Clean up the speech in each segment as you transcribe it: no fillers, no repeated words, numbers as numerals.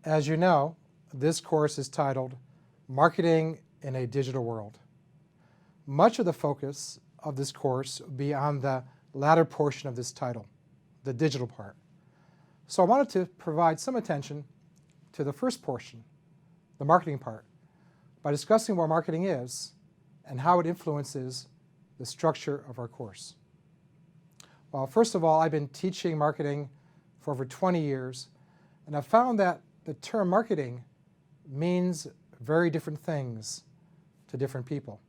As you know, this course is titled Marketing in a Digital World. Much of the focus of this course will be on the latter portion of this title, the digital part. So I wanted to provide some attention to the first portion, the marketing part, by discussing what marketing is and how it influences the structure of our course. Well, first of all, I've been teaching marketing for over 20 years, and I've found that the term marketing means very different things to different people.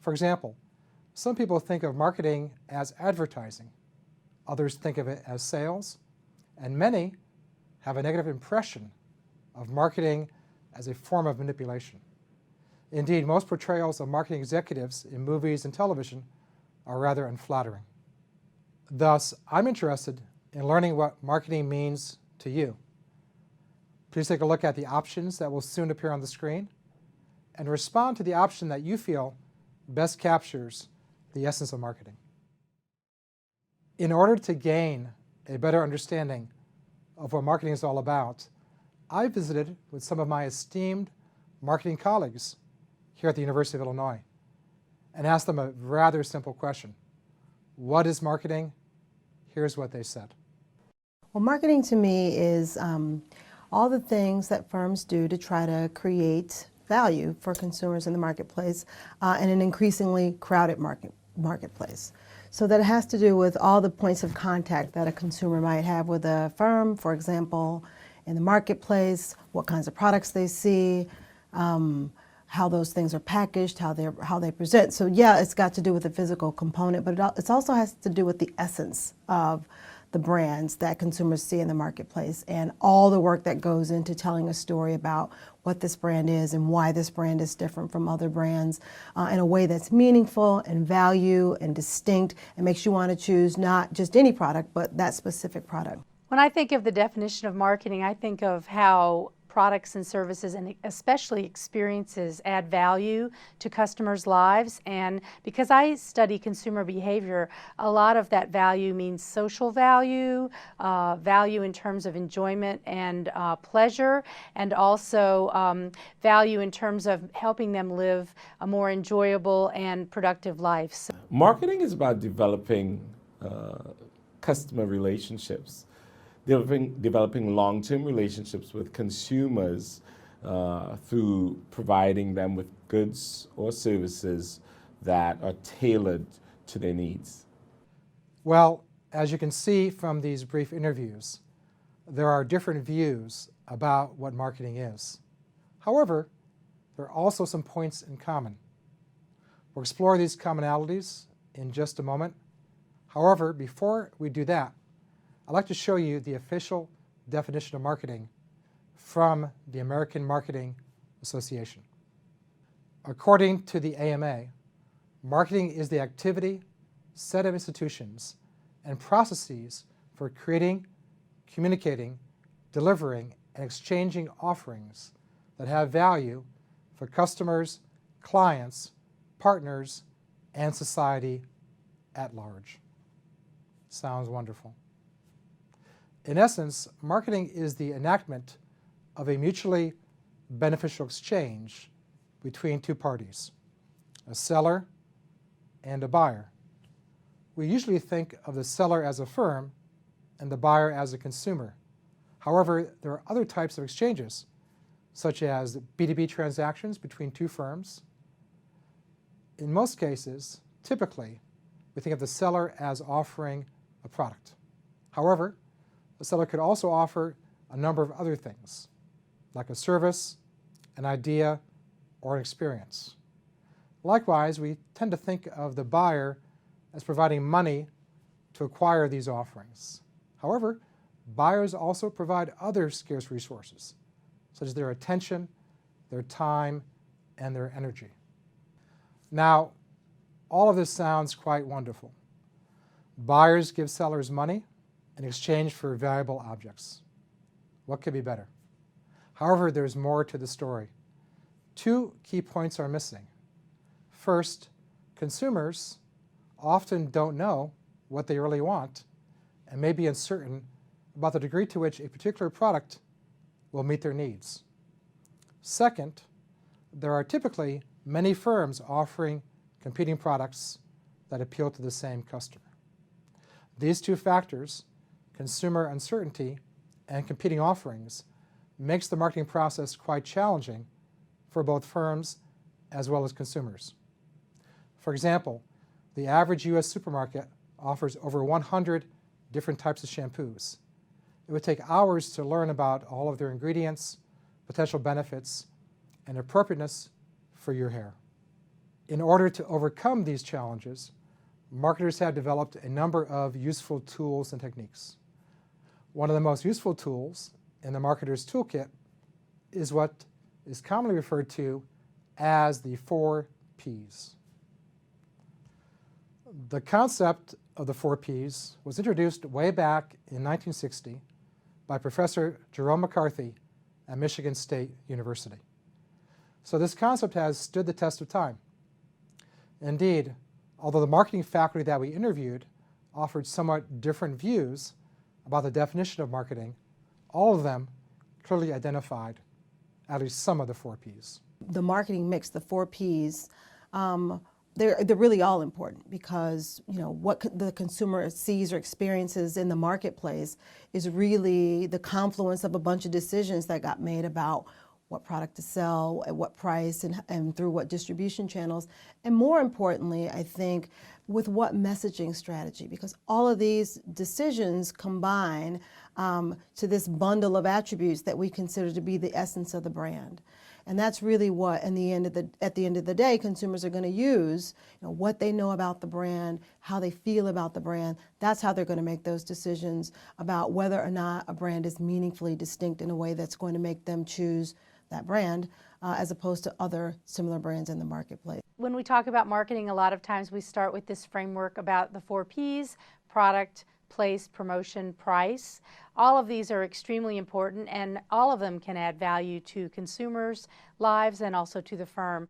For example, some people think of marketing as advertising, others think of it as sales, and many have a negative impression of marketing as a form of manipulation. Indeed, most portrayals of marketing executives in movies and television are rather unflattering. Thus, I'm interested in learning what marketing means to you. Please take a look at the options that will soon appear on the screen and respond to the option that you feel best captures the essence of marketing. In order to gain a better understanding of what marketing is all about, I visited with some of my esteemed marketing colleagues here at the University of Illinois and asked them a rather simple question. What is marketing? Here's what they said. Well, marketing to me is all the things that firms do to try to create value for consumers in the marketplace in an increasingly crowded marketplace. So that it has to do with all the points of contact that a consumer might have with a firm, for example, in the marketplace, what kinds of products they see, how those things are packaged, how they present. So yeah, it's got to do with the physical component, but it also has to do with the essence of the brands that consumers see in the marketplace and all the work that goes into telling a story about what this brand is and why this brand is different from other brands in a way that's meaningful and value and distinct and makes you want to choose not just any product, but that specific product. When I think of the definition of marketing, I think of how products and services and especially experiences add value to customers' lives. And because I study consumer behavior, a lot of that value means social value, value in terms of enjoyment and pleasure, and also value in terms of helping them live a more enjoyable and productive life. Marketing is about developing customer relationships. Developing long-term relationships with consumers through providing them with goods or services that are tailored to their needs. Well, as you can see from these brief interviews, there are different views about what marketing is. However, there are also some points in common. We'll explore these commonalities in just a moment. However, before we do that, I'd like to show you the official definition of marketing from the American Marketing Association. According to the AMA, marketing is the activity, set of institutions, and processes for creating, communicating, delivering, and exchanging offerings that have value for customers, clients, partners, and society at large. Sounds wonderful. In essence, marketing is the enactment of a mutually beneficial exchange between two parties, a seller and a buyer. We usually think of the seller as a firm and the buyer as a consumer. However, there are other types of exchanges, such as B2B transactions between two firms. In most cases, typically, we think of the seller as offering a product. However, the seller could also offer a number of other things, like a service, an idea, or an experience. Likewise, we tend to think of the buyer as providing money to acquire these offerings. However, buyers also provide other scarce resources, such as their attention, their time, and their energy. Now, all of this sounds quite wonderful. Buyers give sellers money in exchange for valuable objects. What could be better? However, there's more to the story. Two key points are missing. First, consumers often don't know what they really want and may be uncertain about the degree to which a particular product will meet their needs. Second, there are typically many firms offering competing products that appeal to the same customer. These two factors, consumer uncertainty and competing offerings, makes the marketing process quite challenging for both firms as well as consumers. For example, the average U.S. supermarket offers over 100 different types of shampoos. It would take hours to learn about all of their ingredients, potential benefits, and appropriateness for your hair. In order to overcome these challenges, marketers have developed a number of useful tools and techniques. One of the most useful tools in the marketer's toolkit is what is commonly referred to as the 4 Ps. The concept of the 4 Ps was introduced way back in 1960 by Professor Jerome McCarthy at Michigan State University. So this concept has stood the test of time. Indeed, although the marketing faculty that we interviewed offered somewhat different views about the definition of marketing, all of them clearly identified at least some of the 4 Ps. The marketing mix, the 4 Ps, they're really all important because what the consumer sees or experiences in the marketplace is really the confluence of a bunch of decisions that got made about what product to sell, at what price, and through what distribution channels. And more importantly, I think, with what messaging strategy, because all of these decisions combine to this bundle of attributes that we consider to be the essence of the brand. And that's really what, at the end of the day, consumers are going to use, what they know about the brand, how they feel about the brand. That's how they're going to make those decisions about whether or not a brand is meaningfully distinct in a way that's going to make them choose that brand as opposed to other similar brands in the marketplace. When we talk about marketing, a lot of times we start with this framework about the 4 Ps: product, place, promotion, price. All of these are extremely important, and all of them can add value to consumers' lives and also to the firm.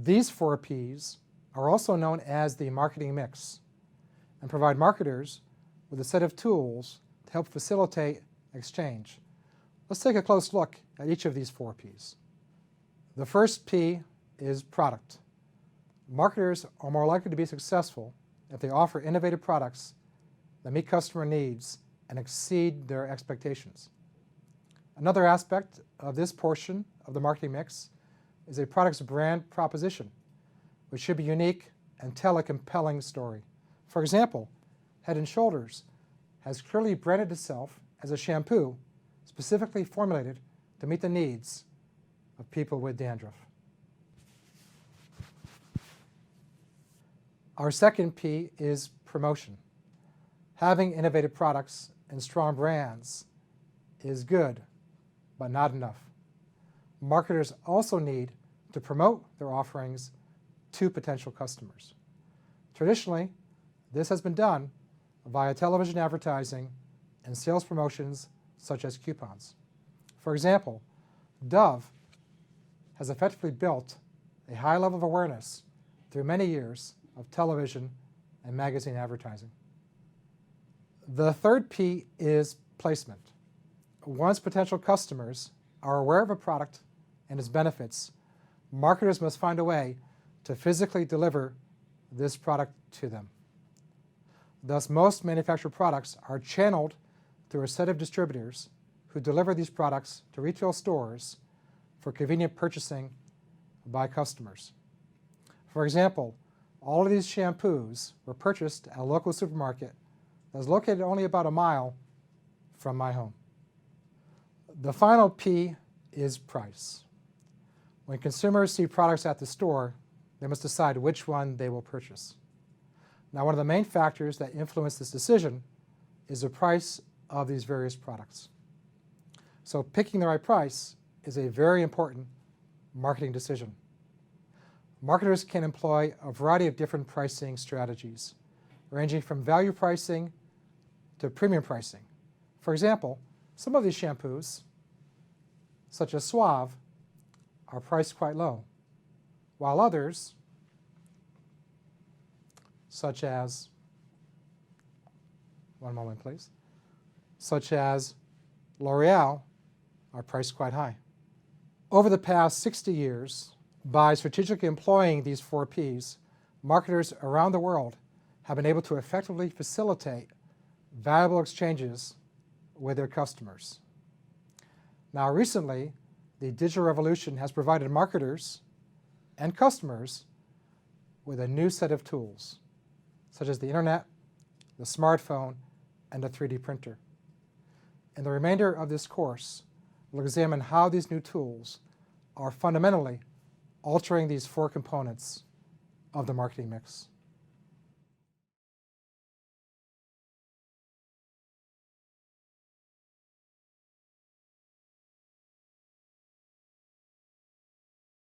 These 4 Ps are also known as the marketing mix and provide marketers with a set of tools to help facilitate exchange. Let's take a close look at each of these 4 Ps. The first P is product. Marketers are more likely to be successful if they offer innovative products that meet customer needs and exceed their expectations. Another aspect of this portion of the marketing mix is a product's brand proposition, which should be unique and tell a compelling story. For example, Head & Shoulders has clearly branded itself as a shampoo specifically formulated to meet the needs of people with dandruff. Our second P is promotion. Having innovative products and strong brands is good, but not enough. Marketers also need to promote their offerings to potential customers. Traditionally, this has been done via television advertising and sales promotions such as coupons. For example, Dove has effectively built a high level of awareness through many years of television and magazine advertising. The third P is placement. Once potential customers are aware of a product and its benefits, marketers must find a way to physically deliver this product to them. Thus, most manufactured products are channeled through a set of distributors who deliver these products to retail stores for convenient purchasing by customers. For example, all of these shampoos were purchased at a local supermarket that is located only about a mile from my home. The final P is price. When consumers see products at the store, they must decide which one they will purchase. Now, one of the main factors that influence this decision is the price of these various products. So picking the right price is a very important marketing decision. Marketers can employ a variety of different pricing strategies, ranging from value pricing to premium pricing. For example, some of these shampoos, such as Suave, are priced quite low, while others, such as, one moment please, such as L'Oreal, are priced quite high. Over the past 60 years, by strategically employing these 4 Ps, marketers around the world have been able to effectively facilitate valuable exchanges with their customers. Now recently, the digital revolution has provided marketers and customers with a new set of tools, such as the internet, the smartphone, and the 3D printer. In the remainder of this course, we'll examine how these new tools are fundamentally altering these 4 components of the marketing mix.